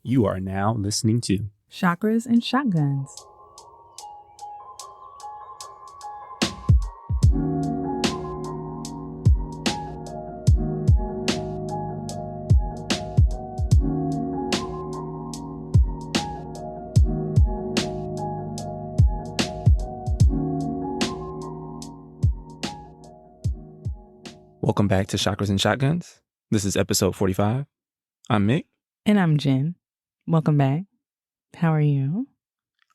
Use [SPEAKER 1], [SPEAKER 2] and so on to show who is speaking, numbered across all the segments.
[SPEAKER 1] You are now listening to
[SPEAKER 2] Chakras and Shotguns.
[SPEAKER 1] Welcome back to Chakras and Shotguns. This is episode 45. I'm Mick.
[SPEAKER 2] And I'm Jen. Welcome back. How are you?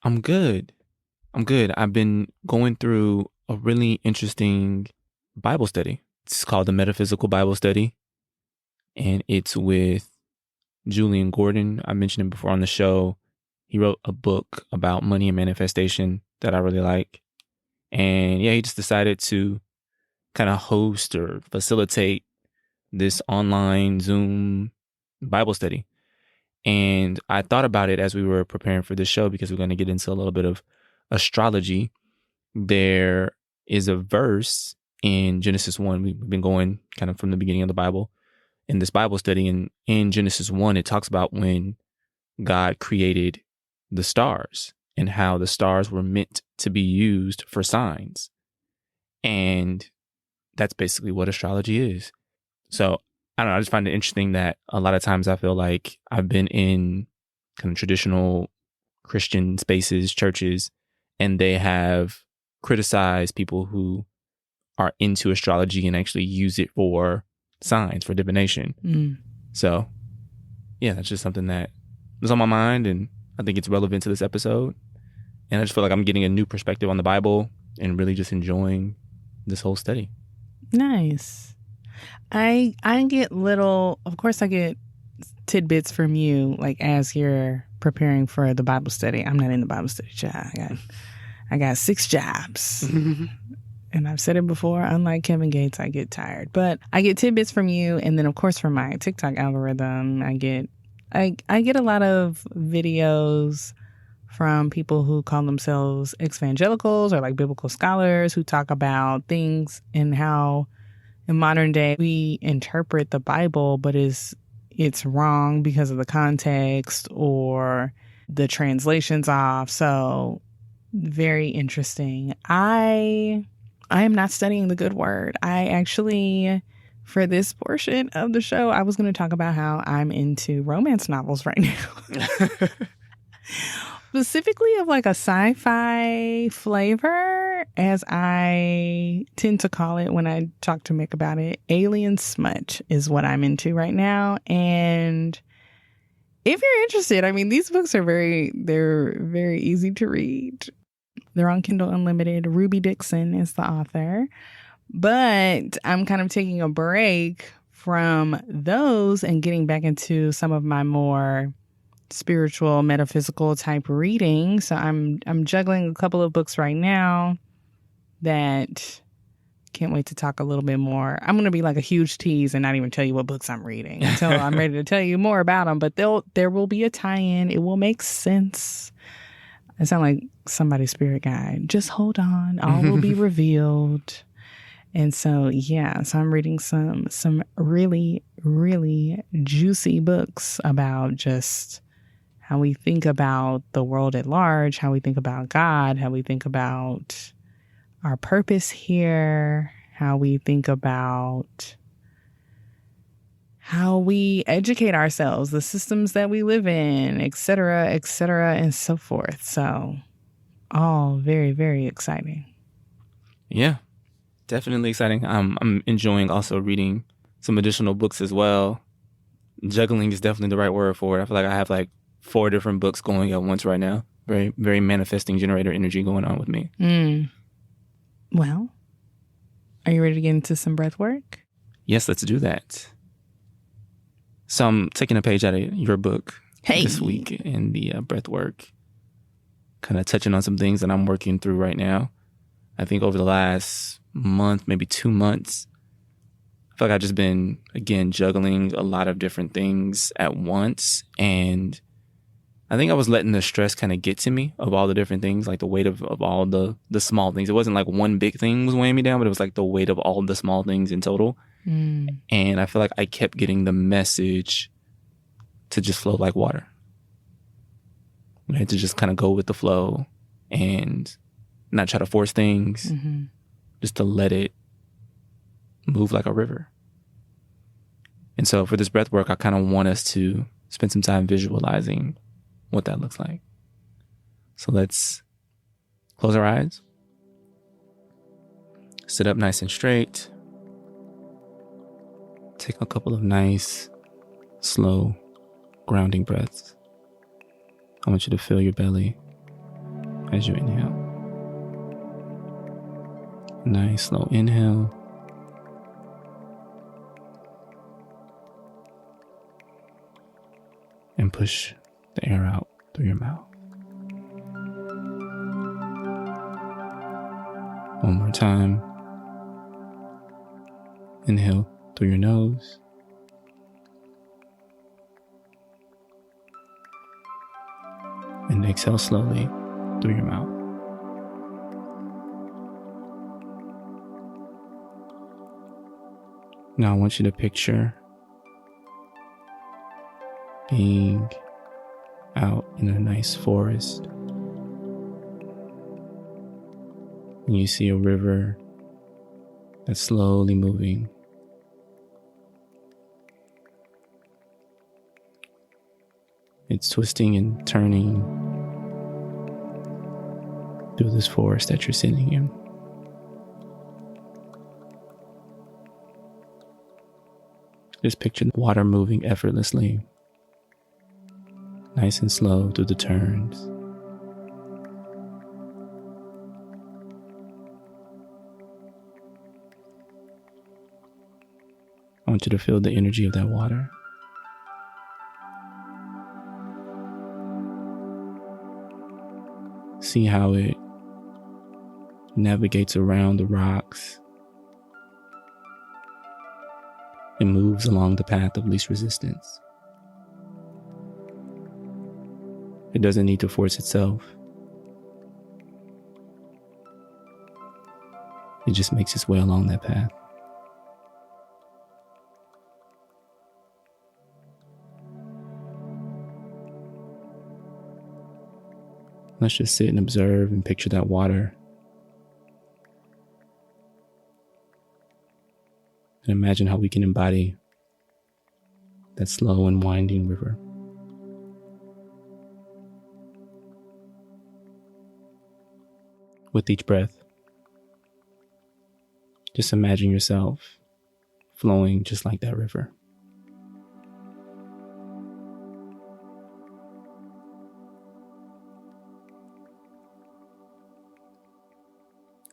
[SPEAKER 1] I'm good. I've been going through a really interesting Bible study. It's called the Metaphysical Bible Study. And it's with Julian Gordon. I mentioned him before on the show. He wrote a book about money and manifestation that I really like. And yeah, he just decided to kind of host or facilitate this online Zoom Bible study. And I thought about it as we were preparing for this show because we're going to get into a little bit of astrology. There is a verse in Genesis 1. We've been going kind of from the beginning of the Bible in this Bible study. And in Genesis 1, it talks about when God created the stars and how the stars were meant to be used for signs. And that's basically what astrology is. So I don't know. I just find it interesting that a lot of times I feel like I've been in kind of traditional Christian spaces, churches, and they have criticized people who are into astrology and actually use it for signs, for divination. So yeah, that's just something that was on my mind, and I think it's relevant to this episode. And I just feel like I'm getting a new perspective on the Bible and really just enjoying this whole study.
[SPEAKER 2] Nice. I get of course I get tidbits from you, like as you're preparing for the Bible study. I'm not in the Bible study, child. I got 6 jobs. And I've said it before, unlike Kevin Gates, I get tired. But I get tidbits from you, and then of course from my TikTok algorithm, I get a lot of videos from people who call themselves evangelicals or like biblical scholars who talk about things and how in modern day we interpret the Bible, but it's wrong because of the context or the translation's off. So very interesting. I am not studying the good word. I actually, for this portion of the show, I was going to talk about how I'm into romance novels right now. Specifically of like a sci-fi flavor, as I tend to call it when I talk to Mick about it. Alien smut is what I'm into right now. And if you're interested, I mean, these books are they're very easy to read. They're on Kindle Unlimited. Ruby Dixon is the author. But I'm kind of taking a break from those and getting back into some of my more spiritual, metaphysical type reading. So I'm juggling a couple of books right now that can't wait to talk a little bit more. I'm going to be like a huge tease and not even tell you what books I'm reading until I'm ready to tell you more about them. But there will be a tie-in. It will make sense. I sound like somebody's spirit guide. Just hold on. All will be revealed. And so, yeah, so I'm reading some really, really juicy books about just how we think about the world at large, how we think about God, how we think about our purpose here, how we think about how we educate ourselves, the systems that we live in, et cetera, and so forth. So all very, very exciting.
[SPEAKER 1] Yeah, definitely exciting. I'm enjoying also reading some additional books as well. Juggling is definitely the right word for it. I feel like I have like 4 different books going at once right now. Very, very manifesting generator energy going on with me.
[SPEAKER 2] Well, are you ready to get into some breath work?
[SPEAKER 1] Yes, let's do that. So I'm taking a page out of your book this week in the breath work, kind of touching on some things that I'm working through right now. I think over the last month, maybe 2 months, I feel like I've just been, again, juggling a lot of different things at once. And I think I was letting the stress kind of get to me of all the different things, like the weight of all the small things. It wasn't like one big thing was weighing me down, but it was like the weight of all the small things in total. And I feel like I kept getting the message to just flow like water. We had to just kind of go with the flow and not try to force things, just to let it move like a river. And so for this breath work, I kind of want us to spend some time visualizing what that looks like. So let's close our eyes, sit up nice and straight, take a couple of nice, slow, grounding breaths. I want you to feel your belly as you inhale. Nice, slow inhale. And push the air out through your mouth. One more time. Inhale through your nose. And exhale slowly through your mouth. Now I want you to picture being out in a nice forest. And you see a river that's slowly moving. It's twisting and turning through this forest that you're sitting in. Just picture the water moving effortlessly, nice and slow through the turns. I want you to feel the energy of that water. See how it navigates around the rocks and moves along the path of least resistance. It doesn't need to force itself. It just makes its way along that path. Let's just sit and observe and picture that water. And imagine how we can embody that slow and winding river. With each breath, just imagine yourself flowing just like that river.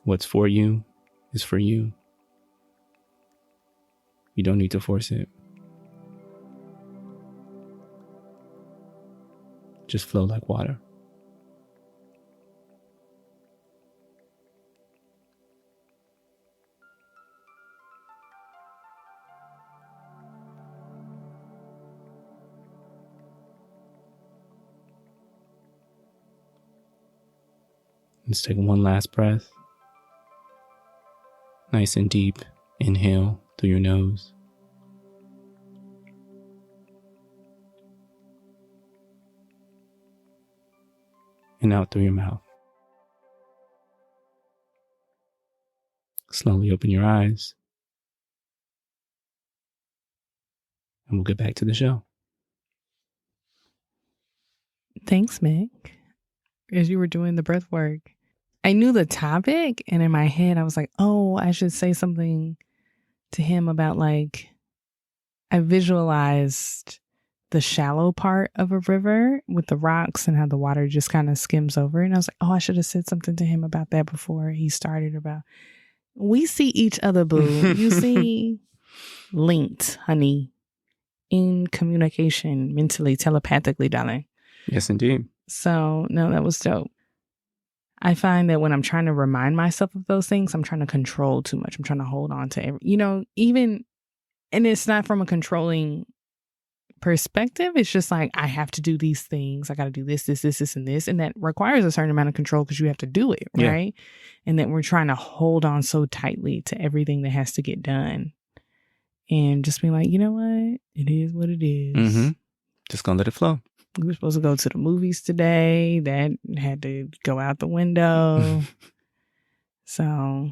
[SPEAKER 1] What's for you is for you. You don't need to force it. Just flow like water. Let's take one last breath. Nice and deep. Inhale through your nose. And out through your mouth. Slowly open your eyes. And we'll get back to the show.
[SPEAKER 2] Thanks, Mick. As you were doing the breath work, I knew the topic, and in my head, I was like, oh, I should say something to him about, like, I visualized the shallow part of a river with the rocks and how the water just kind of skims over. And I was like, oh, I should have said something to him about that before he started about, we see each other, boo. You see, linked, honey, in communication, mentally, telepathically, darling.
[SPEAKER 1] Yes, indeed.
[SPEAKER 2] So, no, that was dope. I find that when I'm trying to remind myself of those things, I'm trying to control too much. I'm trying to hold on to even, and it's not from a controlling perspective. It's just like, I have to do these things. I got to do this, and this. And that requires a certain amount of control because you have to do it, right? Yeah. And that we're trying to hold on so tightly to everything that has to get done. And just be like, you know what? It is what it is.
[SPEAKER 1] Mm-hmm. Just gonna let it flow.
[SPEAKER 2] We were supposed to go to the movies today. That had to go out the window. So,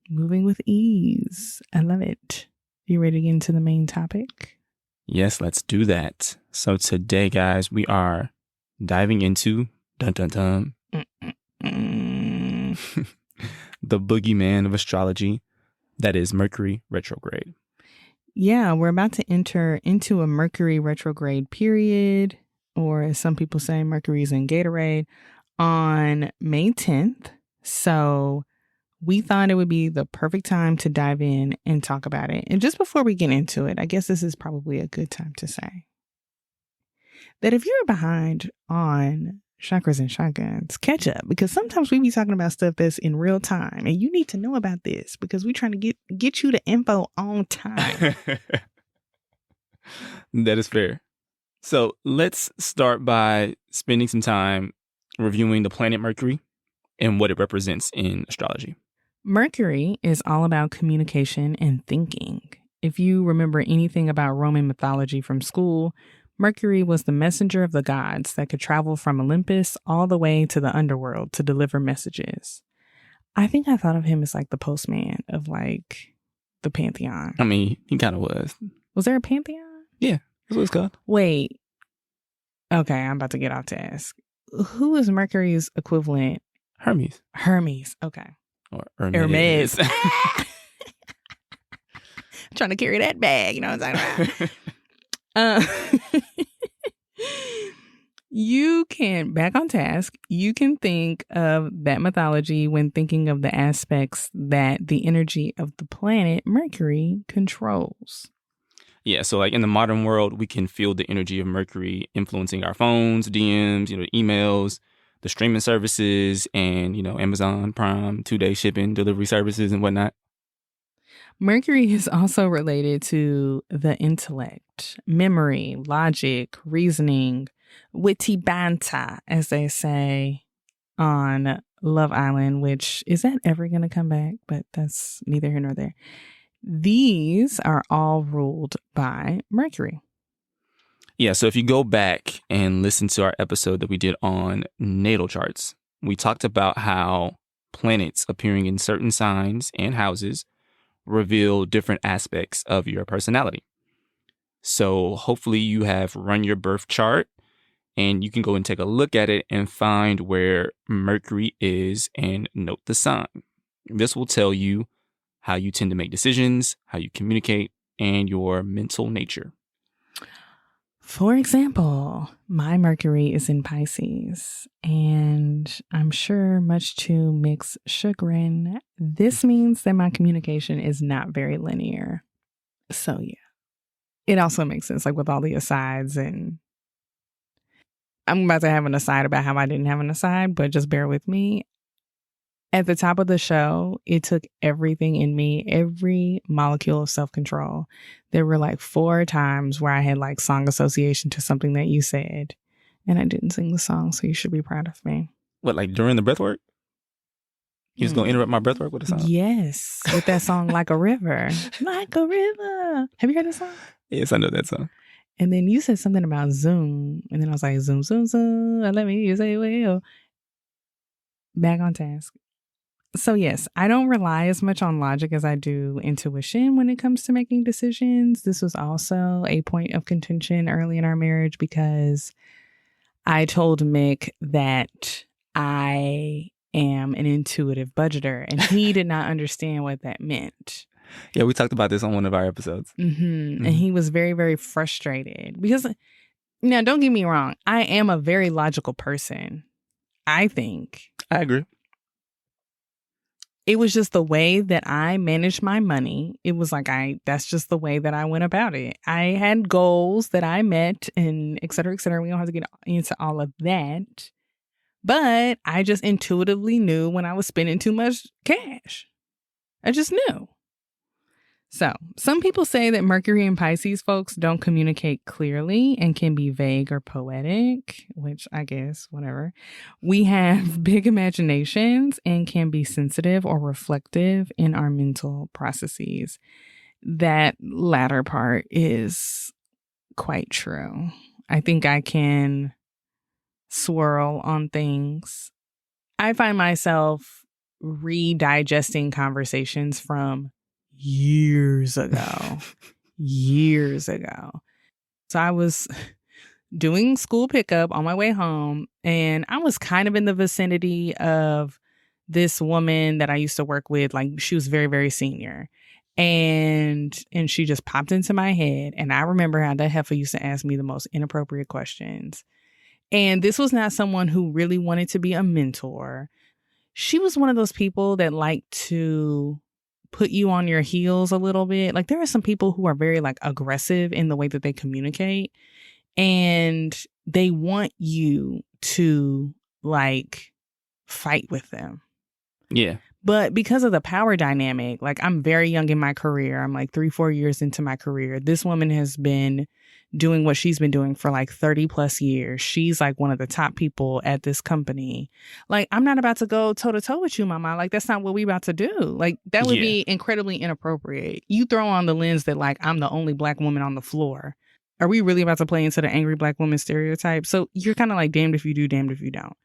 [SPEAKER 2] moving with ease. I love it. You ready to get into the main topic?
[SPEAKER 1] Yes, let's do that. So today, guys, we are diving into dun dun dun the boogeyman of astrology, that is Mercury retrograde.
[SPEAKER 2] Yeah, we're about to enter into a Mercury retrograde period, or as some people say, Mercury's in Gatorade, on May 10th. So we thought it would be the perfect time to dive in and talk about it. And just before we get into it, I guess this is probably a good time to say that if you're behind on Chakras and Shotguns, catch up, because sometimes we be talking about stuff that's in real time and you need to know about this because we're trying to get you the info on time.
[SPEAKER 1] That is fair. So let's start by spending some time reviewing the planet Mercury and what it represents in astrology.
[SPEAKER 2] Mercury is all about communication and thinking. If you remember anything about Roman mythology from school, Mercury was the messenger of the gods that could travel from Olympus all the way to the underworld to deliver messages. I think I thought of him as like the postman of like the pantheon.
[SPEAKER 1] I mean, he kind of was.
[SPEAKER 2] Was there a pantheon?
[SPEAKER 1] Yeah, that's what it's called.
[SPEAKER 2] Wait. Okay, I'm about to get off task. Who is Mercury's equivalent?
[SPEAKER 1] Hermes.
[SPEAKER 2] Okay.
[SPEAKER 1] Or
[SPEAKER 2] Hermes. Trying to carry that bag, you know what I'm talking about? You can, back on task, you can think of that mythology when thinking of the aspects that the energy of the planet Mercury controls.
[SPEAKER 1] Yeah, so like in the modern world, we can feel the energy of Mercury influencing our phones, DMs, emails, the streaming services, and, Amazon Prime, 2-day shipping, delivery services and whatnot.
[SPEAKER 2] Mercury is also related to the intellect, memory, logic, reasoning, witty banter, as they say on Love Island, which is that ever going to come back? But that's neither here nor there. These are all ruled by Mercury.
[SPEAKER 1] Yeah, so if you go back and listen to our episode that we did on natal charts, we talked about how planets appearing in certain signs and houses reveal different aspects of your personality. So hopefully you have run your birth chart and you can go and take a look at it and find where Mercury is and note the sign. This will tell you how you tend to make decisions, how you communicate, and your mental nature.
[SPEAKER 2] For example, my Mercury is in Pisces, and I'm sure much to Mick's chagrin, this means that my communication is not very linear. So yeah, it also makes sense, like with all the asides, and I'm about to have an aside about how I didn't have an aside, but just bear with me. At the top of the show, it took everything in me, every molecule of self-control. There were like 4 times where I had like song association to something that you said, and I didn't sing the song, so you should be proud of me.
[SPEAKER 1] What, like during the breath work? You was going to interrupt my breath work with a song?
[SPEAKER 2] Yes, with that song, Like a River. Like a River. Have you heard that song?
[SPEAKER 1] Yes, I know that song.
[SPEAKER 2] And then you said something about Zoom, and then I was like, Zoom, Zoom, Zoom, let me say well. Back on task. So yes, I don't rely as much on logic as I do intuition when it comes to making decisions. This was also a point of contention early in our marriage because I told Mick that I am an intuitive budgeter and he did not understand what that meant.
[SPEAKER 1] Yeah, we talked about this on one of our episodes.
[SPEAKER 2] And he was very, very frustrated because, now don't get me wrong, I am a very logical person, I think.
[SPEAKER 1] I agree.
[SPEAKER 2] It was just the way that I managed my money. It was like that's just the way that I went about it. I had goals that I met and et cetera, et cetera. We don't have to get into all of that. But I just intuitively knew when I was spending too much cash. I just knew. So some people say that Mercury and Pisces folks don't communicate clearly and can be vague or poetic, which I guess, whatever. We have big imaginations and can be sensitive or reflective in our mental processes. That latter part is quite true. I think I can swirl on things. I find myself redigesting conversations from years ago. Years ago. So I was doing school pickup on my way home, and I was kind of in the vicinity of this woman that I used to work with. Like, she was very, very senior. And she just popped into my head. And I remember how that heifer used to ask me the most inappropriate questions. And this was not someone who really wanted to be a mentor. She was one of those people that like to put you on your heels a little bit. Like, there are some people who are very like aggressive in the way that they communicate, and they want you to like fight with them.
[SPEAKER 1] Yeah.
[SPEAKER 2] But because of the power dynamic, like, I'm very young in my career. I'm like 3-4 years into my career. This woman has been doing what she's been doing for like 30 plus years. She's like one of the top people at this company. Like, I'm not about to go toe to toe with you, mama. Like, that's not what we about to do. Like, that would be incredibly inappropriate. You throw on the lens that like, I'm the only black woman on the floor. Are we really about to play into the angry black woman stereotype? So you're kind of like damned if you do, damned if you don't.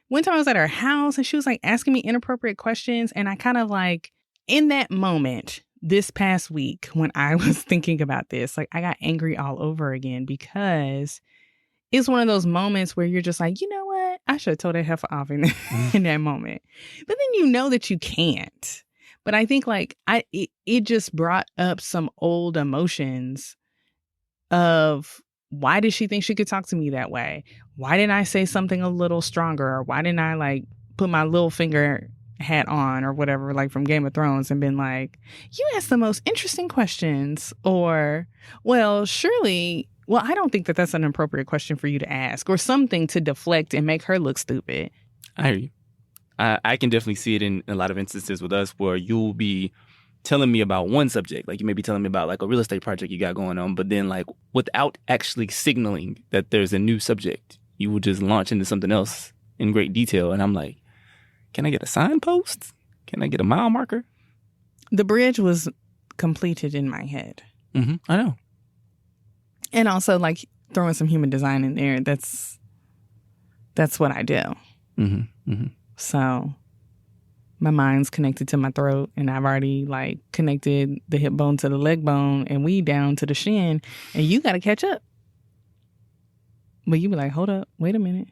[SPEAKER 2] One time I was at her house and she was like asking me inappropriate questions. And I kind of like, in that moment, this past week, when I was thinking about this, like, I got angry all over again, because it's one of those moments where you're just like, you know what? I should have told that heifer off in that moment. But then you know that you can't. But I think like it just brought up some old emotions of, why did she think she could talk to me that way? Why didn't I say something a little stronger? Or why didn't I like put my little finger hat on or whatever, like from Game of Thrones, and been like, you asked the most interesting questions? Or, well, surely, well, I don't think that that's an appropriate question for you to ask, or something to deflect and make her look stupid.
[SPEAKER 1] I hear you. I can definitely see it in a lot of instances with us where you'll be telling me about one subject. Like, you may be telling me about like a real estate project you got going on, but then like without actually signaling that there's a new subject, you will just launch into something else in great detail. And I'm like, can I get a signpost? Can I get a mile marker?
[SPEAKER 2] The bridge was completed in my head.
[SPEAKER 1] Mm-hmm. I know.
[SPEAKER 2] And also like throwing some human design in there. That's what I do.
[SPEAKER 1] Mm-hmm. Mm-hmm.
[SPEAKER 2] So my mind's connected to my throat, and I've already like connected the hip bone to the leg bone, and we down to the shin, and you got to catch up. But you be like, hold up, wait a minute.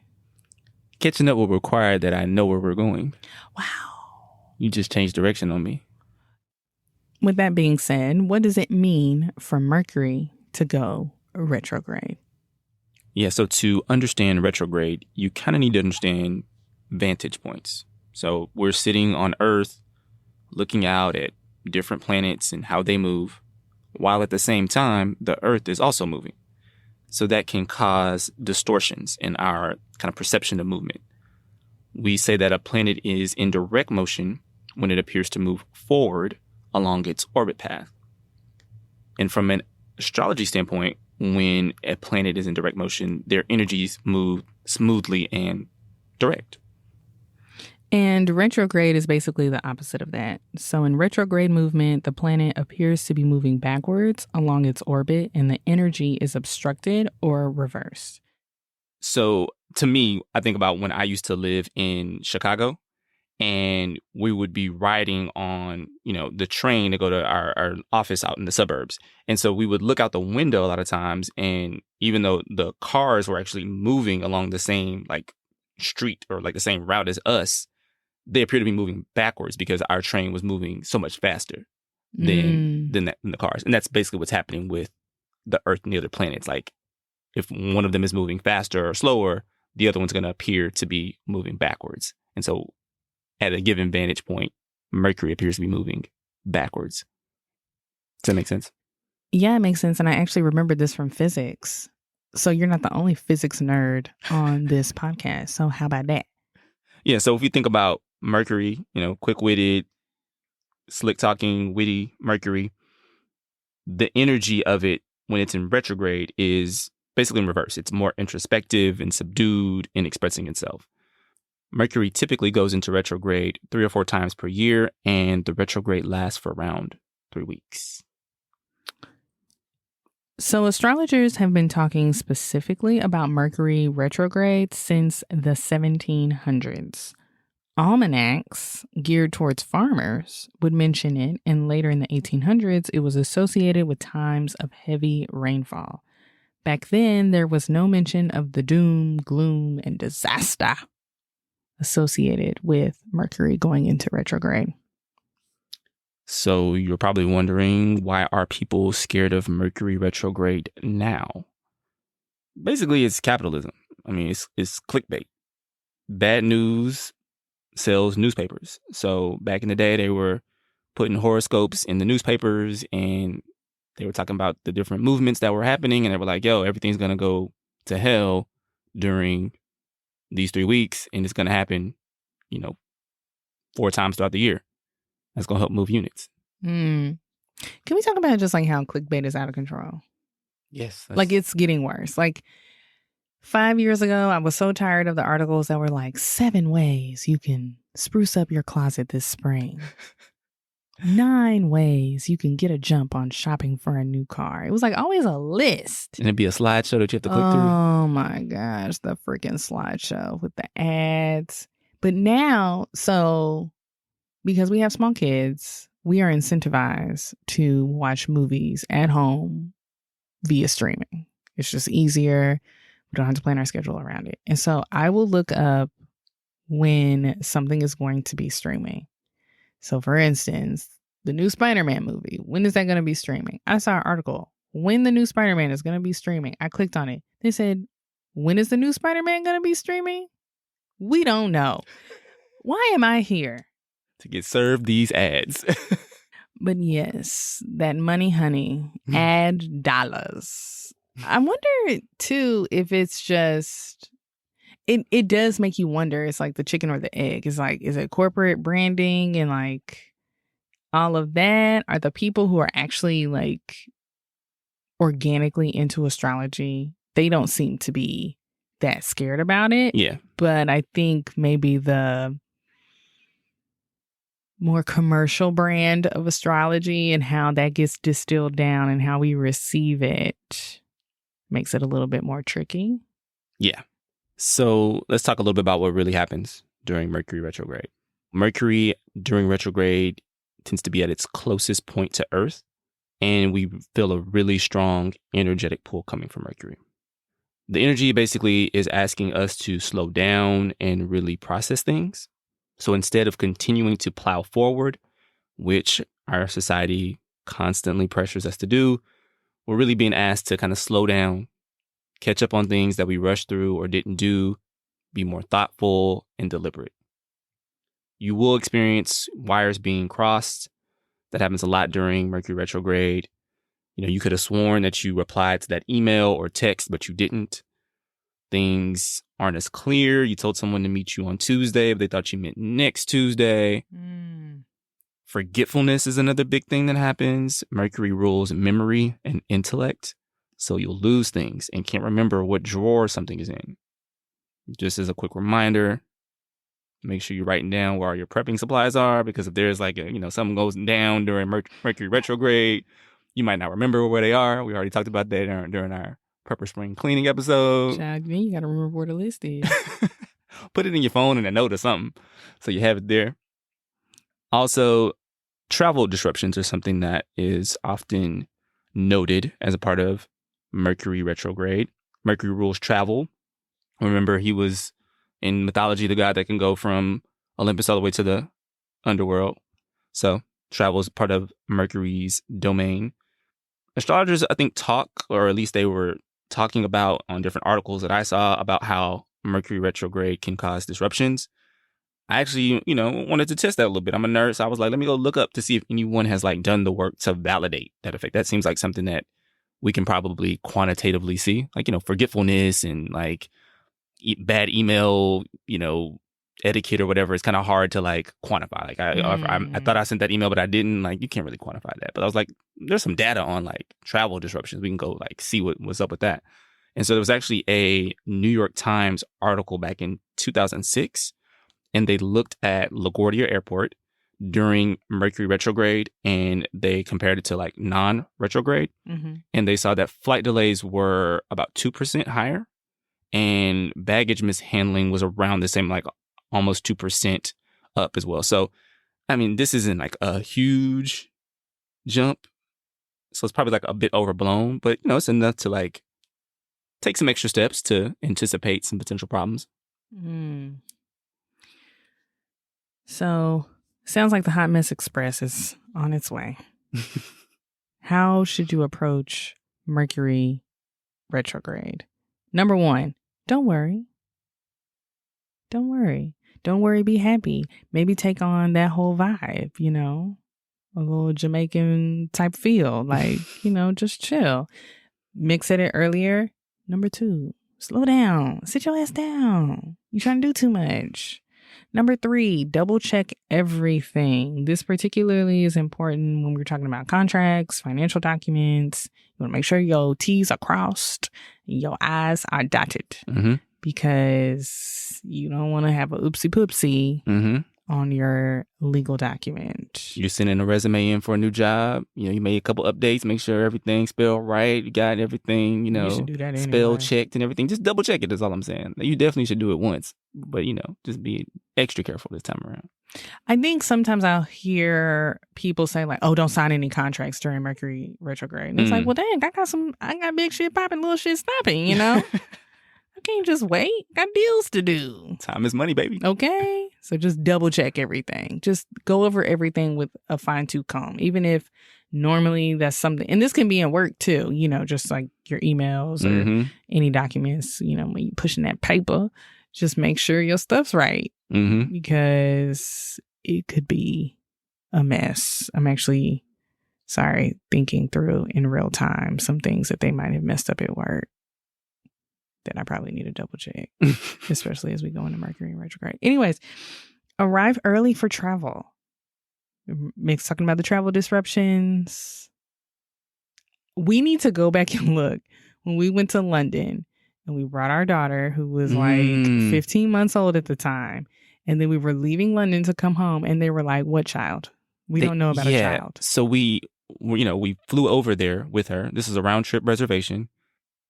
[SPEAKER 1] Catching up will require that I know where we're going.
[SPEAKER 2] Wow.
[SPEAKER 1] You just changed direction on me.
[SPEAKER 2] With that being said, what does it mean for Mercury to go retrograde?
[SPEAKER 1] Yeah, so to understand retrograde, you kind of need to understand vantage points. So we're sitting on Earth looking out at different planets and how they move, while at the same time, the Earth is also moving. So that can cause distortions in our kind of perception of movement. We say that a planet is in direct motion when it appears to move forward along its orbit path. And from an astrology standpoint, when a planet is in direct motion, their energies move smoothly and direct.
[SPEAKER 2] And retrograde is basically the opposite of that. So in retrograde movement, the planet appears to be moving backwards along its orbit, and the energy is obstructed or reversed.
[SPEAKER 1] So to me, I think about when I used to live in Chicago, and we would be riding on, the train to go to our office out in the suburbs. And so we would look out the window a lot of times, and even though the cars were actually moving along the same like street or like the same route as us, they appear to be moving backwards because our train was moving so much faster than the cars. And that's basically what's happening with the Earth and the other planets. Like, if one of them is moving faster or slower, the other one's going to appear to be moving backwards. And so at a given vantage point, Mercury appears to be moving backwards. Does that make sense?
[SPEAKER 2] Yeah, it makes sense. And I actually remembered this from physics. So you're not the only physics nerd on this podcast. So how about that?
[SPEAKER 1] Yeah. So if you think about Mercury, quick-witted, slick-talking, witty Mercury, the energy of it when it's in retrograde is basically in reverse. It's more introspective and subdued in expressing itself. Mercury typically goes into retrograde 3 or 4 times per year, and the retrograde lasts for around 3 weeks.
[SPEAKER 2] So astrologers have been talking specifically about Mercury retrograde since the 1700s. Almanacs geared towards farmers would mention it, and later in the 1800s, it was associated with times of heavy rainfall. Back then, there was no mention of the doom, gloom, and disaster associated with Mercury going into retrograde.
[SPEAKER 1] So you're probably wondering, why are people scared of Mercury retrograde now? Basically, it's capitalism. I mean, it's clickbait. Bad news sells newspapers. So back in the day, they were putting horoscopes in the newspapers, and they were talking about the different movements that were happening, and they were like, yo, everything's going to go to hell during these 3 weeks, and it's going to happen, 4 times throughout the year. That's going to help move units.
[SPEAKER 2] Can we talk about just like how clickbait is out of control?
[SPEAKER 1] Yes.
[SPEAKER 2] Like, it's getting worse. Like, 5 years ago, I was so tired of the articles that were like 7 ways you can spruce up your closet this spring. 9 ways you can get a jump on shopping for a new car. It was like always a list.
[SPEAKER 1] And it'd be a slideshow that you have to click through.
[SPEAKER 2] Oh my gosh, the freaking slideshow with the ads. But now, so because we have small kids, we are incentivized to watch movies at home via streaming. It's just easier. We don't have to plan our schedule around it. And so I will look up when something is going to be streaming. So for instance, the new Spider-Man movie, when is that going to be streaming? I saw an article, when the new Spider-Man is going to be streaming. I clicked on it. They said, when is the new Spider-Man going to be streaming? We don't know. Why am I here?
[SPEAKER 1] To get served these ads.
[SPEAKER 2] But yes, that money, honey, ad dollars. I wonder too if it's just, it does make you wonder. It's like the chicken or the egg. It's like, is it corporate branding and like all of that? Are the people who are actually like organically into astrology, they don't seem to be that scared about it.
[SPEAKER 1] Yeah.
[SPEAKER 2] But I think maybe the more commercial brand of astrology and how that gets distilled down and how we receive it makes it a little bit more tricky.
[SPEAKER 1] Yeah. So let's talk a little bit about what really happens during Mercury retrograde. Mercury during retrograde tends to be at its closest point to Earth, and we feel a really strong energetic pull coming from Mercury. The energy basically is asking us to slow down and really process things. So instead of continuing to plow forward, which our society constantly pressures us to do, we're really being asked to kind of slow down, catch up on things that we rushed through or didn't do, be more thoughtful and deliberate. You will experience wires being crossed. That happens a lot during Mercury retrograde. You could have sworn that you replied to that email or text, but you didn't. Things aren't as clear. You told someone to meet you on Tuesday, but they thought you meant next Tuesday. Forgetfulness is another big thing that happens. Mercury rules memory and intellect. So you'll lose things and can't remember what drawer something is in. Just as a quick reminder, make sure you're writing down where all your prepping supplies are, because if there's like, something goes down during Mercury retrograde, you might not remember where they are. We already talked about that during our Prepper Spring cleaning episode.
[SPEAKER 2] Child, you got to remember where the list is.
[SPEAKER 1] Put it in your phone in a note or something so you have it there. Also, travel disruptions are something that is often noted as a part of Mercury retrograde. Mercury rules travel. Remember, he was in mythology the god that can go from Olympus all the way to the underworld. So travel is part of Mercury's domain. Astrologers, I think, talk, or at least they were talking about on different articles that I saw about how Mercury retrograde can cause disruptions. I actually, wanted to test that a little bit. I'm a nerd, so I was like, let me go look up to see if anyone has like done the work to validate that effect. That seems like something that we can probably quantitatively see, like, forgetfulness and like bad email, etiquette or whatever. It's kind of hard to like quantify. Like I thought I sent that email, but I didn't. Like, you can't really quantify that. But I was like, there's some data on like travel disruptions. We can go like see what's up with that. And so there was actually a New York Times article back in 2006, and they looked at LaGuardia Airport during Mercury retrograde, and they compared it to like non-retrograde.
[SPEAKER 2] Mm-hmm.
[SPEAKER 1] And they saw that flight delays were about 2% higher, and baggage mishandling was around the same, like almost 2% up as well. So, I mean, this isn't like a huge jump. So it's probably like a bit overblown, but it's enough to like take some extra steps to anticipate some potential problems.
[SPEAKER 2] Mm. So, sounds like the Hot Mess Express is on its way. How should you approach Mercury retrograde? Number 1, don't worry. Don't worry. Don't worry, be happy. Maybe take on that whole vibe, a little Jamaican type feel. Like, just chill. Mick said it earlier. Number 2, slow down. Sit your ass down. You're trying to do too much. Number 3, double check everything. This particularly is important when we're talking about contracts, financial documents. You want to make sure your T's are crossed, and your I's are dotted, because you don't want to have a oopsie poopsie on your legal document.
[SPEAKER 1] You're sending a resume in for a new job. You made a couple updates, make sure everything's spelled right. You got everything,
[SPEAKER 2] You should do that
[SPEAKER 1] spell
[SPEAKER 2] anyway.
[SPEAKER 1] checked and everything. Just double check it is all I'm saying. You definitely should do it once, but just be extra careful this time around.
[SPEAKER 2] I think sometimes I'll hear people say like, "Oh, don't sign any contracts during Mercury retrograde." And it's like, well, dang, I got big shit popping, little shit stopping, I can't just wait. Got deals to do.
[SPEAKER 1] Time is money, baby.
[SPEAKER 2] Okay. So just double check everything. Just go over everything with a fine-tooth comb. Even if normally that's something, and this can be in work too, just like your emails or any documents, when you're pushing that paper, just make sure your stuff's right, because it could be a mess. I'm actually, thinking through in real time some things that they might have messed up at work that I probably need to double check, especially as we go into Mercury retrograde. Anyways, arrive early for travel. Mick's talking about the travel disruptions. We need to go back and look. When we went to London and we brought our daughter, who was like 15 months old at the time, and then we were leaving London to come home, and they were like, "What child? We don't know about a child."
[SPEAKER 1] So we flew over there with her. This is a round trip reservation.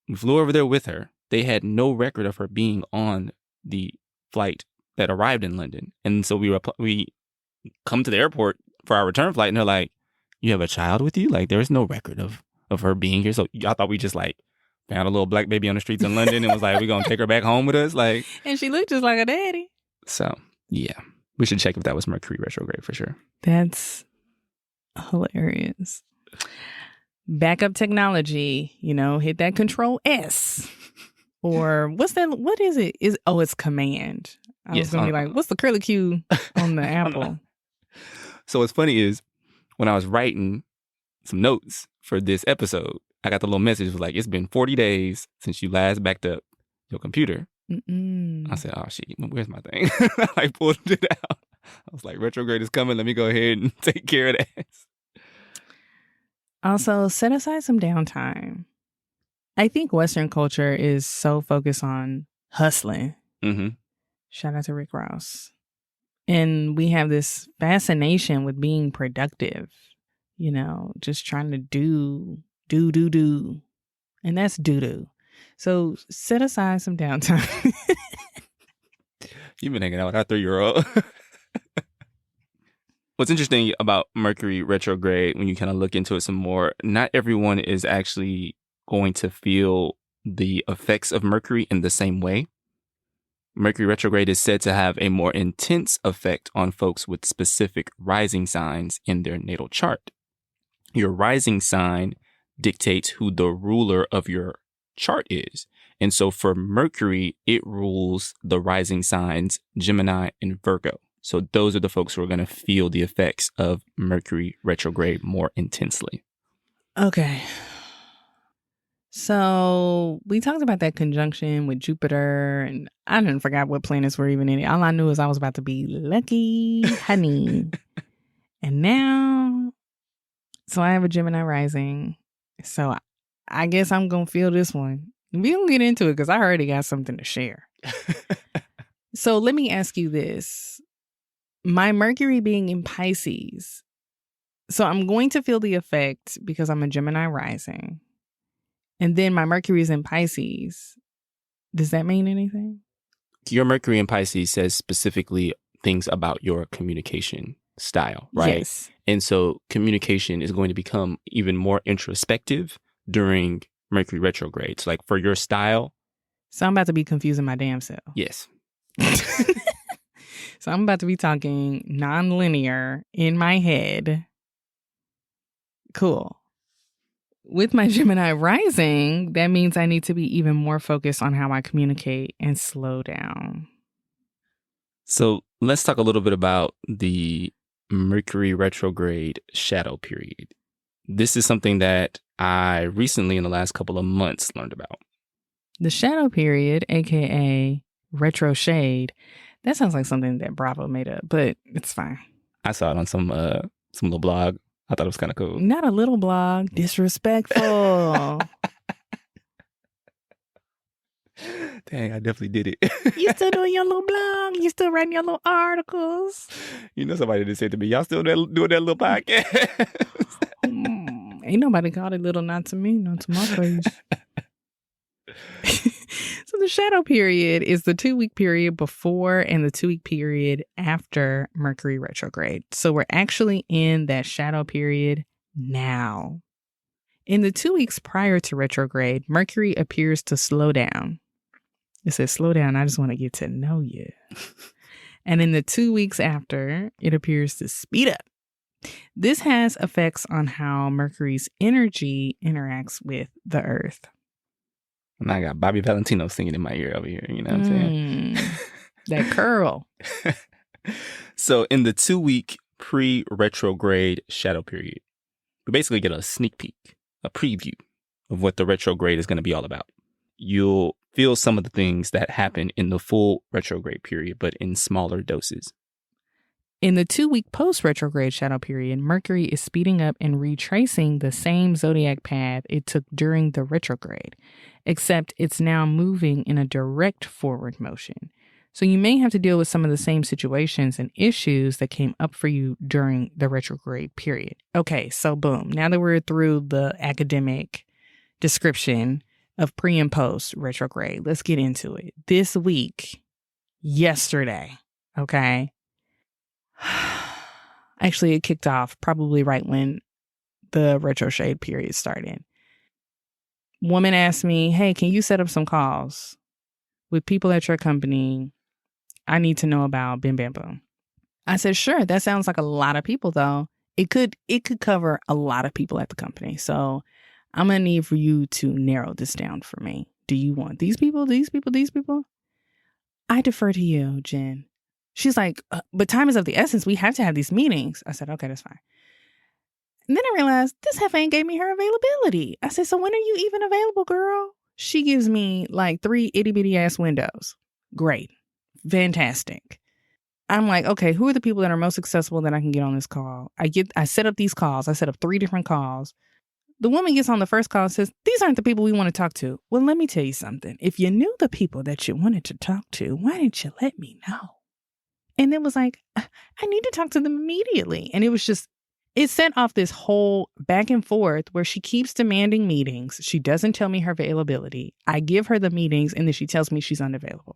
[SPEAKER 1] We flew over there with her. They had no record of her being on the flight that arrived in London. And so we come to the airport for our return flight, and they're like, "You have a child with you? Like, there is no record of her being here." So I thought we just like found a little black baby on the streets in London and was like, "We're going to take her back home with us." Like,
[SPEAKER 2] and she looked just like a daddy.
[SPEAKER 1] So, yeah, we should check if that was Mercury retrograde for sure.
[SPEAKER 2] That's hilarious. Backup technology, hit that Control S. Or what's that? What is it? It's Command. I was going to be like, what's the curly Q on the Apple?
[SPEAKER 1] So what's funny is when I was writing some notes for this episode, I got the little message. It was like, it's been 40 days since you last backed up your computer. I said, oh, shit, where's my thing? I pulled it out. I was like, retrograde is coming. Let me go ahead and take care of that.
[SPEAKER 2] Also, set aside some downtime. I think Western culture is so focused on hustling. Shout out to Rick Ross. And we have this fascination with being productive, just trying to do. And that's doo-doo. So set aside some downtime.
[SPEAKER 1] You've been hanging out with our 3-year-old. What's interesting about Mercury retrograde, when you kind of look into it some more, not everyone is actually going to feel the effects of Mercury in the same way. Mercury retrograde is said to have a more intense effect on folks with specific rising signs in their natal chart. Your rising sign dictates who the ruler of your chart is. And so for Mercury, it rules the rising signs Gemini and Virgo. So those are the folks who are going to feel the effects of Mercury retrograde more intensely.
[SPEAKER 2] Okay. So we talked about that conjunction with Jupiter, and I didn't forget what planets were even in it. All I knew is I was about to be lucky, honey. And now, so I have a Gemini rising. So I guess I'm going to feel this one. We don't get into it because I already got something to share. So let me ask you this. my Mercury being in Pisces. So I'm going to feel the effect because I'm a Gemini rising. And then my Mercury is in Pisces. Does that mean anything?
[SPEAKER 1] Your Mercury in Pisces says specifically things about your communication style, right?
[SPEAKER 2] Yes.
[SPEAKER 1] And so communication is going to become even more introspective during Mercury retrograde. So like for your style.
[SPEAKER 2] So I'm about to be confusing my damn self.
[SPEAKER 1] Yes.
[SPEAKER 2] So I'm about to be talking non-linear in my head. Cool. With my Gemini rising, that means I need to be even more focused on how I communicate and slow down.
[SPEAKER 1] So let's talk a little bit about the Mercury retrograde shadow period. This is something that I recently, in the last couple of months, learned about.
[SPEAKER 2] The shadow period, aka retro shade, that sounds like something that Bravo made up, but it's fine.
[SPEAKER 1] I saw it on some little blog. I thought it was kind of cool.
[SPEAKER 2] Not a little blog. Disrespectful.
[SPEAKER 1] Dang, I definitely did it.
[SPEAKER 2] You still doing your little blog? You still writing your little articles?
[SPEAKER 1] You know somebody did say to me, y'all still doing that little podcast?
[SPEAKER 2] Ain't nobody called it little, not to me, not to my face. So the shadow period is the 2-week period before and the 2-week period after Mercury retrograde. So we're actually in that shadow period now. In the 2 weeks prior to retrograde, Mercury appears to slow down. It says, slow down, I just want to get to know you. And in the 2 weeks after, it appears to speed up. This has effects on how Mercury's energy interacts with the Earth.
[SPEAKER 1] And I got Bobby Valentino singing in my ear over here. You know what I'm saying?
[SPEAKER 2] That curl.
[SPEAKER 1] So in the 2-week pre-retrograde shadow period, we basically get a sneak peek, a preview of what the retrograde is going to be all about. You'll feel some of the things that happen in the full retrograde period, but in smaller doses.
[SPEAKER 2] In the 2-week post-retrograde shadow period, Mercury is speeding up and retracing the same zodiac path it took during the retrograde, except it's now moving in a direct forward motion. So you may have to deal with some of the same situations and issues that came up for you during the retrograde period. Okay, so boom. Now that we're through the academic description of pre and post retrograde, let's get into it. This week, yesterday, okay? Actually, it kicked off probably right when the retrograde period started. Woman asked me, hey, can you set up some calls with people at your company? I need to know about bim bam boom. I said, sure. That sounds like a lot of people, though. It could cover a lot of people at the company. So I'm going to need for you to narrow this down for me. Do you want these people, these people, these people? I defer to you, Jen. She's like, but time is of the essence. We have to have these meetings. I said, okay, that's fine. And then I realized this heifer ain't gave me her availability. I said, so when are you even available, girl? She gives me like 3 itty bitty ass windows. Great. Fantastic. I'm like, okay, who are the people that are most accessible that I can get on this call? I set up these calls. I set up 3 different calls. The woman gets on the first call and says, these aren't the people we want to talk to. Well, let me tell you something. If you knew the people that you wanted to talk to, why didn't you let me know? And it was like, I need to talk to them immediately. And it was just, it set off this whole back and forth where she keeps demanding meetings. She doesn't tell me her availability. I give her the meetings and then she tells me she's unavailable.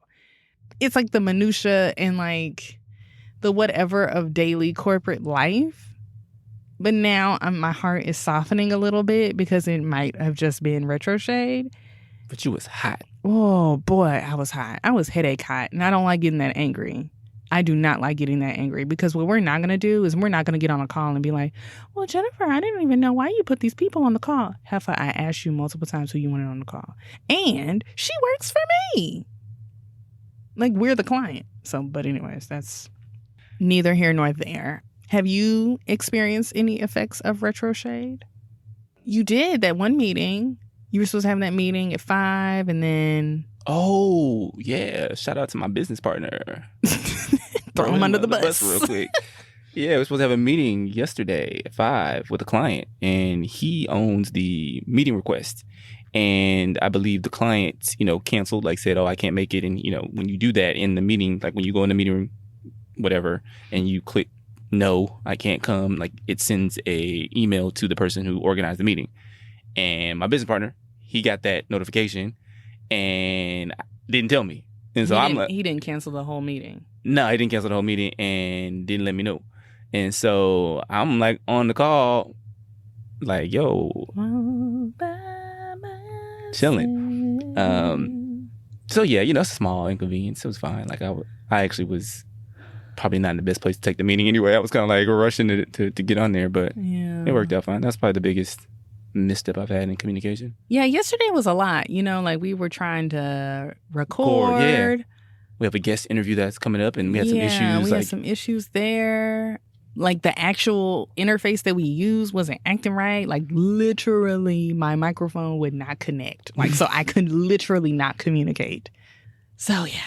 [SPEAKER 2] It's like the minutia and like the whatever of daily corporate life. But now my heart is softening a little bit because it might have just been retrograde.
[SPEAKER 1] But you was hot.
[SPEAKER 2] Oh boy, I was hot. I was headache hot. And I don't like getting that angry. I do not like getting that angry because what we're not going to do is we're not going to get on a call and be like, well, Jennifer, I didn't even know why you put these people on the call. Heifer, I asked you multiple times who you wanted on the call. And she works for me. Like, we're the client. So, but anyways, that's neither here nor there. Have you experienced any effects of retrograde? You did that one meeting. You were supposed to have that meeting at 5 and then...
[SPEAKER 1] Oh, yeah. Shout out to my business partner.
[SPEAKER 2] Throw him under the bus
[SPEAKER 1] real quick. Yeah, we were supposed to have a meeting yesterday at 5 with a client, and he owns the meeting request. And I believe the client, canceled, like said, oh, I can't make it. And, when you do that in the meeting, like when you go in the meeting room, whatever, and you click no, I can't come, like it sends a email to the person who organized the meeting. And my business partner, he got that notification and didn't tell me. And so
[SPEAKER 2] he didn't cancel the whole meeting.
[SPEAKER 1] No, he didn't cancel the whole meeting and didn't let me know. And so I'm like on the call, like, yo, chilling. So yeah, it's a small inconvenience. It was fine. Like I actually was probably not in the best place to take the meeting anyway. I was kind of like rushing to get on there, but it worked out fine. That's probably the biggest misstep I've had in communication.
[SPEAKER 2] Yeah, yesterday was a lot. Like we were trying to record.
[SPEAKER 1] Yeah. We have a guest interview that's coming up, and we had some issues.
[SPEAKER 2] We had some issues there. Like the actual interface that we used wasn't acting right. Like literally my microphone would not connect. Like so I could literally not communicate. So yeah.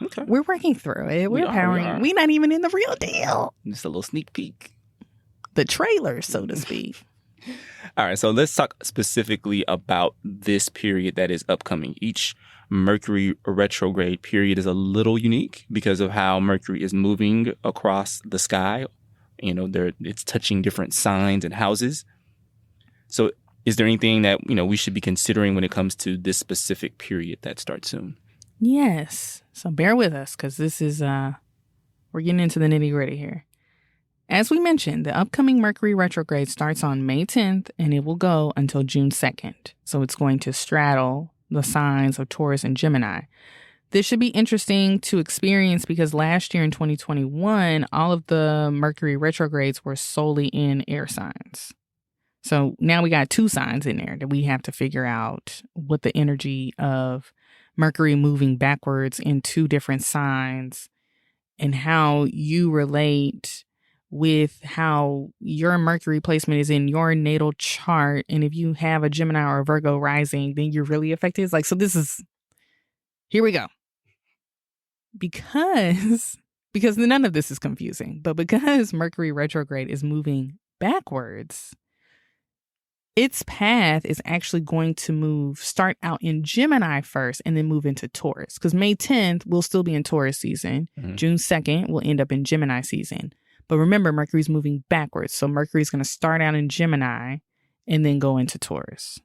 [SPEAKER 1] Okay.
[SPEAKER 2] We're working through it. We're powering. We're not even in the real deal.
[SPEAKER 1] Just a little sneak peek.
[SPEAKER 2] The trailer, so to speak.
[SPEAKER 1] All right. So let's talk specifically about this period that is upcoming. Each Mercury retrograde period is a little unique because of how Mercury is moving across the sky. It's touching different signs and houses. So is there anything that, we should be considering when it comes to this specific period that starts soon?
[SPEAKER 2] Yes. So bear with us because this is, we're getting into the nitty gritty here. As we mentioned, the upcoming Mercury retrograde starts on May 10th and it will go until June 2nd. So it's going to straddle the signs of Taurus and Gemini. This should be interesting to experience because last year in 2021, all of the Mercury retrogrades were solely in air signs. So now we got 2 signs in there that we have to figure out what the energy of Mercury moving backwards in 2 different signs and how you relate with how your Mercury placement is in your natal chart. And if you have a Gemini or a Virgo rising, then you're really affected. It's like, so here we go. Because none of this is confusing, but because Mercury retrograde is moving backwards, its path is actually going to start out in Gemini first and then move into Taurus. Because May 10th will still be in Taurus season. Mm-hmm. June 2nd will end up in Gemini season. But remember, Mercury's moving backwards. So Mercury's going to start out in Gemini and then go into Taurus.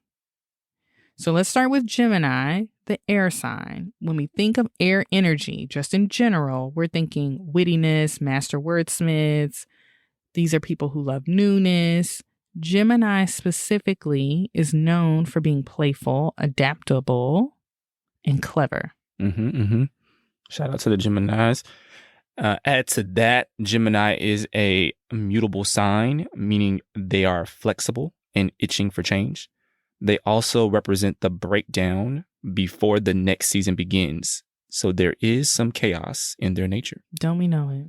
[SPEAKER 2] So let's start with Gemini, the air sign. When we think of air energy, just in general, we're thinking wittiness, master wordsmiths. These are people who love newness. Gemini specifically is known for being playful, adaptable, and clever.
[SPEAKER 1] Shout out to the Geminis. Add to that, Gemini is a mutable sign, meaning they are flexible and itching for change. They also represent the breakdown before the next season begins. So there is some chaos in their nature.
[SPEAKER 2] Don't we know it?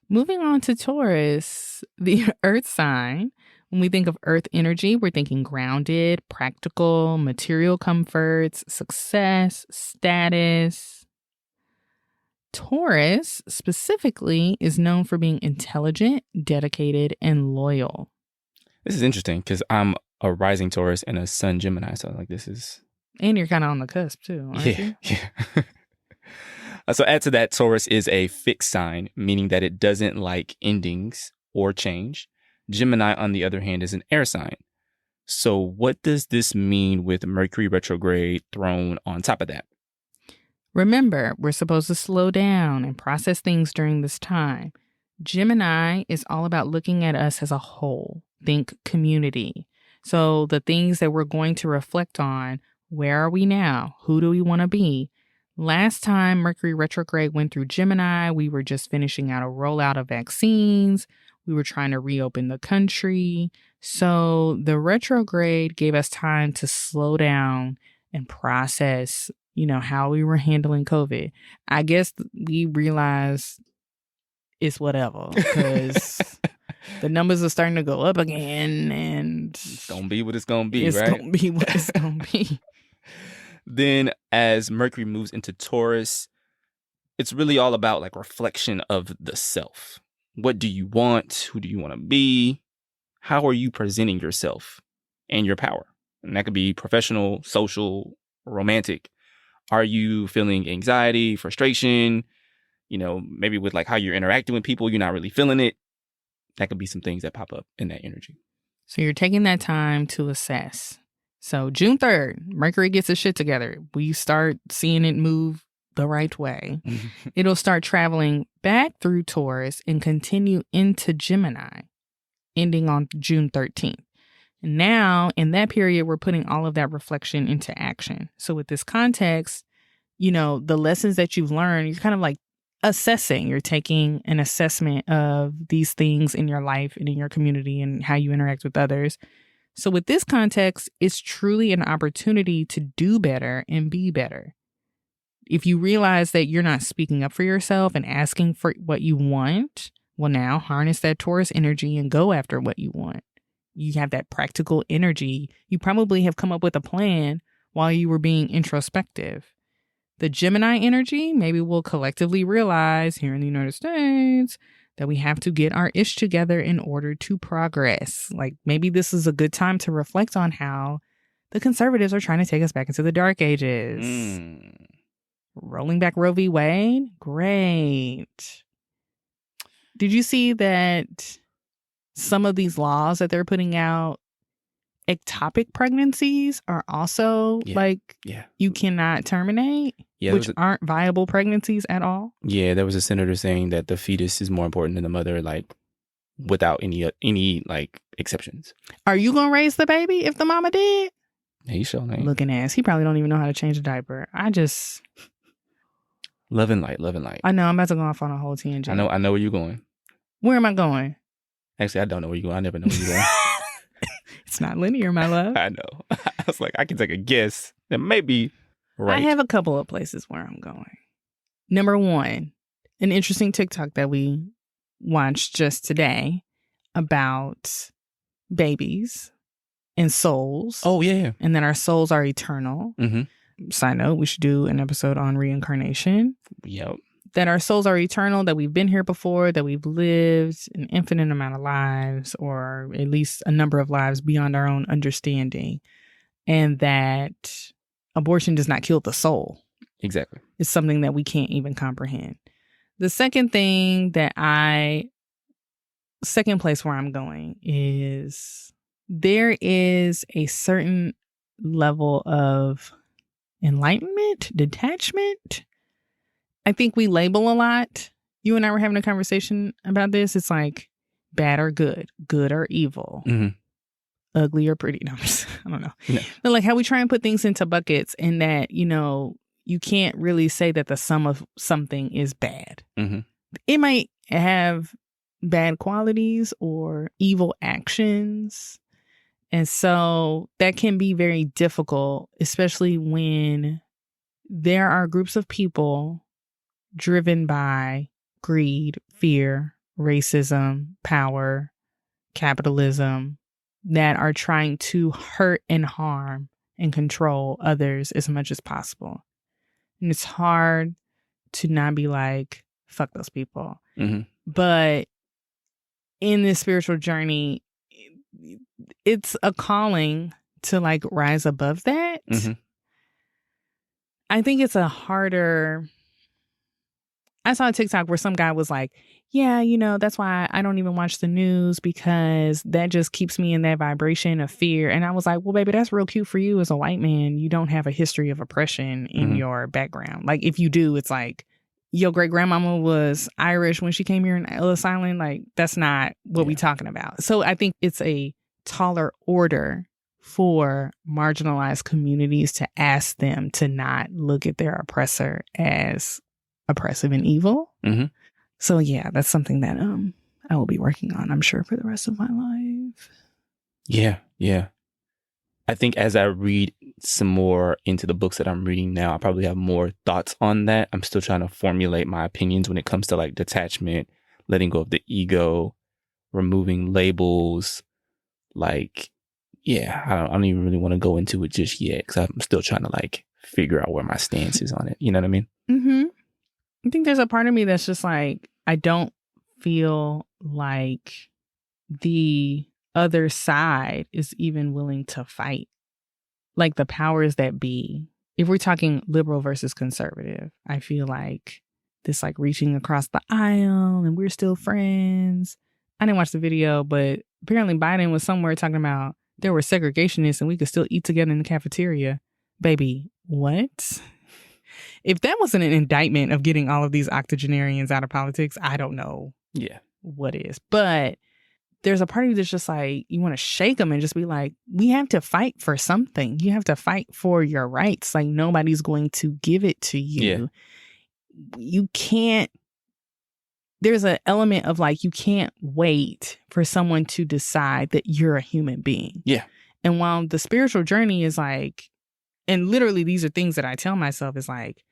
[SPEAKER 2] Moving on to Taurus, the earth sign. When we think of earth energy, we're thinking grounded, practical, material comforts, success, status. Taurus specifically is known for being intelligent, dedicated, and loyal.
[SPEAKER 1] This is interesting because I'm a rising Taurus and a sun Gemini. So this is...
[SPEAKER 2] And you're kind of on the cusp too, aren't you?
[SPEAKER 1] Yeah. So add to that, Taurus is a fixed sign, meaning that it doesn't like endings or change. Gemini, on the other hand, is an air sign. So what does this mean with Mercury retrograde thrown on top of that?
[SPEAKER 2] Remember, we're supposed to slow down and process things during this time. Gemini is all about looking at us as a whole. Think community. So the things that we're going to reflect on, where are we now? Who do we want to be? Last time Mercury retrograde went through Gemini, we were just finishing out a rollout of vaccines. We were trying to reopen the country. So the retrograde gave us time to slow down and process, how we were handling COVID. I guess we realized it's whatever because the numbers are starting to go up again and
[SPEAKER 1] it's going to be what it's going to be,
[SPEAKER 2] it's
[SPEAKER 1] right?
[SPEAKER 2] It's going to be what it's going to be.
[SPEAKER 1] Then as Mercury moves into Taurus, it's really all about reflection of the self. What do you want? Who do you want to be? How are you presenting yourself and your power? And that could be professional, social, romantic. Are you feeling anxiety, frustration? maybe with like how you're interacting with people, you're not really feeling it. That could be some things that pop up in that energy.
[SPEAKER 2] So you're taking that time to assess. So June 3rd, Mercury gets its shit together. We start seeing it move the right way. It'll start traveling back through Taurus and continue into Gemini, ending on June 13th. And now, in that period, we're putting all of that reflection into action. So with this context, the lessons that you've learned, you're kind of like assessing. You're taking an assessment of these things in your life and in your community and how you interact with others. So with this context, it's truly an opportunity to do better and be better. If you realize that you're not speaking up for yourself and asking for what you want, well, now harness that Taurus energy and go after what you want. You have that practical energy. You probably have come up with a plan while you were being introspective. The Gemini energy, maybe we'll collectively realize here in the United States that we have to get our ish together in order to progress. Like maybe this is a good time to reflect on how the conservatives are trying to take us back into the dark ages. Rolling back Roe v. Wade? Great. Did you see that some of these laws that they're putting out, ectopic pregnancies are also you cannot terminate, which aren't viable pregnancies at all? Yeah,
[SPEAKER 1] there was a senator saying that the fetus is more important than the mother, like without any like exceptions.
[SPEAKER 2] Are you going to raise the baby if the mama did?
[SPEAKER 1] He sure ain't.
[SPEAKER 2] Looking ass. He probably don't even know how to change a diaper.
[SPEAKER 1] Love and light.
[SPEAKER 2] I know, I'm about to go off on a whole tangent.
[SPEAKER 1] I know where you're going.
[SPEAKER 2] Where am I going?
[SPEAKER 1] Actually, I don't know where you're going. I never know where you're going.
[SPEAKER 2] It's not linear, my love.
[SPEAKER 1] I know. I was like, I can take a guess. It may be right.
[SPEAKER 2] I have a couple of places where I'm going. Number one, an interesting TikTok that we watched just today about babies and souls.
[SPEAKER 1] Oh, yeah.
[SPEAKER 2] And that our souls are eternal.
[SPEAKER 1] Mm-hmm.
[SPEAKER 2] Side note, we should do an episode on reincarnation.
[SPEAKER 1] Yep.
[SPEAKER 2] That our souls are eternal, that we've been here before, that we've lived an infinite amount of lives, or at least a number of lives beyond our own understanding. And that abortion does not kill the soul.
[SPEAKER 1] Exactly.
[SPEAKER 2] It's something that we can't even comprehend. The second place where I'm going is there is a certain level of enlightenment, detachment. I think we label a lot. You and I were having a conversation about this. It's like bad or good or evil, ugly or pretty. No, I don't know. No. But like how we try and put things into buckets, and that, you can't really say that the sum of something is bad.
[SPEAKER 1] Mm-hmm.
[SPEAKER 2] It might have bad qualities or evil actions. And so that can be very difficult, especially when there are groups of people driven by greed, fear, racism, power, capitalism, that are trying to hurt and harm and control others as much as possible. And it's hard to not be like, fuck those people.
[SPEAKER 1] Mm-hmm.
[SPEAKER 2] But in this spiritual journey, it's a calling to like rise above that.
[SPEAKER 1] Mm-hmm.
[SPEAKER 2] I think it's a harder... I saw a TikTok where some guy was like, yeah, that's why I don't even watch the news, because that just keeps me in that vibration of fear. And I was like, well, baby, that's real cute for you as a white man. You don't have a history of oppression in your background. Like if you do, it's like your great grandmama was Irish when she came here in Ellis Island. Like that's not what we talking about. So I think it's a taller order for marginalized communities to ask them to not look at their oppressor as oppressive and evil.
[SPEAKER 1] Mm-hmm.
[SPEAKER 2] So yeah, that's something that I will be working on, I'm sure, for the rest of my life.
[SPEAKER 1] Yeah. I think as I read some more into the books that I'm reading now, I probably have more thoughts on that. I'm still trying to formulate my opinions when it comes to like detachment, letting go of the ego, removing labels. Like, yeah, I don't even really want to go into it just yet, because I'm still trying to like figure out where my stance is on it. You know what I mean?
[SPEAKER 2] Mm-hmm. I think there's a part of me that's just like, I don't feel like the other side is even willing to fight. Like the powers that be. If we're talking liberal versus conservative, I feel like this like reaching across the aisle and we're still friends. I didn't watch the video, but apparently Biden was somewhere talking about there were segregationists and we could still eat together in the cafeteria. Baby, what? If that wasn't an indictment of getting all of these octogenarians out of politics, I don't know what is. But there's a part of you that's just like, you want to shake them and just be like, we have to fight for something. You have to fight for your rights. Like, nobody's going to give it to you. Yeah. You can't. There's an element of like, you can't wait for someone to decide that you're a human being.
[SPEAKER 1] Yeah.
[SPEAKER 2] And while the spiritual journey is like, and literally these are things that I tell myself is like,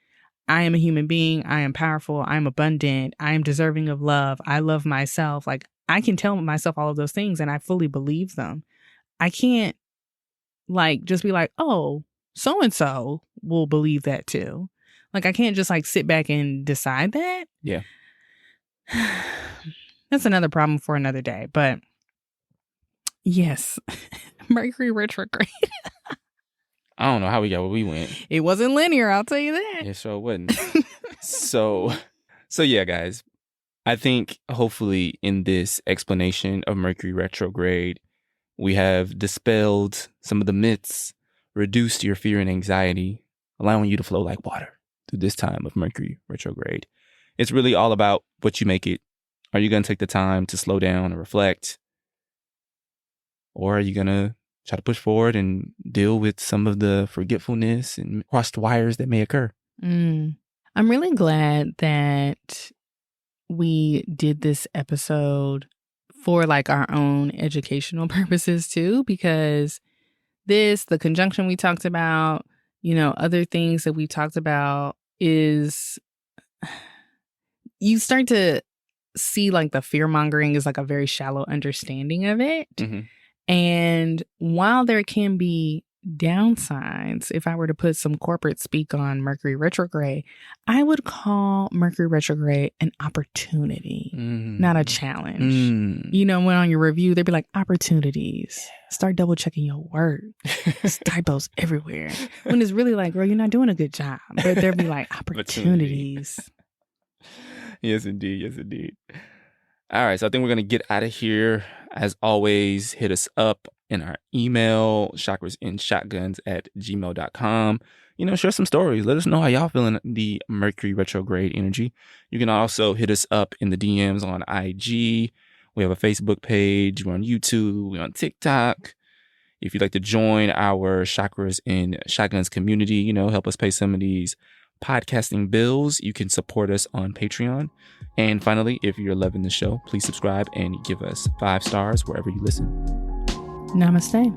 [SPEAKER 2] I am a human being. I am powerful. I am abundant. I am deserving of love. I love myself. Like, I can tell myself all of those things and I fully believe them. I can't like just be like, oh, so-and-so will believe that too. Like, I can't just like sit back and decide that.
[SPEAKER 1] Yeah.
[SPEAKER 2] That's another problem for another day. But yes, Mercury retrograde.
[SPEAKER 1] I don't know how we got where we went.
[SPEAKER 2] It wasn't linear, I'll tell you that.
[SPEAKER 1] Yeah, sure wasn't. So yeah, guys. I think hopefully in this explanation of Mercury retrograde, we have dispelled some of the myths, reduced your fear and anxiety, allowing you to flow like water through this time of Mercury retrograde. It's really all about what you make it. Are you going to take the time to slow down and reflect? Or are you going to try to push forward and deal with some of the forgetfulness and crossed wires that may occur?
[SPEAKER 2] I'm really glad that we did this episode for like our own educational purposes too, because the conjunction we talked about, other things that we talked about is you start to see like the fear mongering is like a very shallow understanding of it. Mm-hmm. And while there can be downsides, if I were to put some corporate speak on Mercury retrograde, I would call Mercury retrograde an opportunity, not a challenge. When on your review, they'd be like, opportunities. Start double checking your work. There's typos everywhere. When it's really like, girl, you're not doing a good job. But there'd be like, opportunities.
[SPEAKER 1] Yes, indeed. Yes, indeed. All right. So I think we're going to get out of here. As always, hit us up in our email, chakrasandshotguns@gmail.com. Share some stories. Let us know how y'all feeling the Mercury retrograde energy. You can also hit us up in the DMs on IG. We have a Facebook page. We're on YouTube. We're on TikTok. If you'd like to join our Chakras and Shotguns community, help us pay some of these podcasting bills, you can support us on Patreon. And finally, if you're loving the show, please subscribe and give us 5 stars wherever you listen.
[SPEAKER 2] Namaste.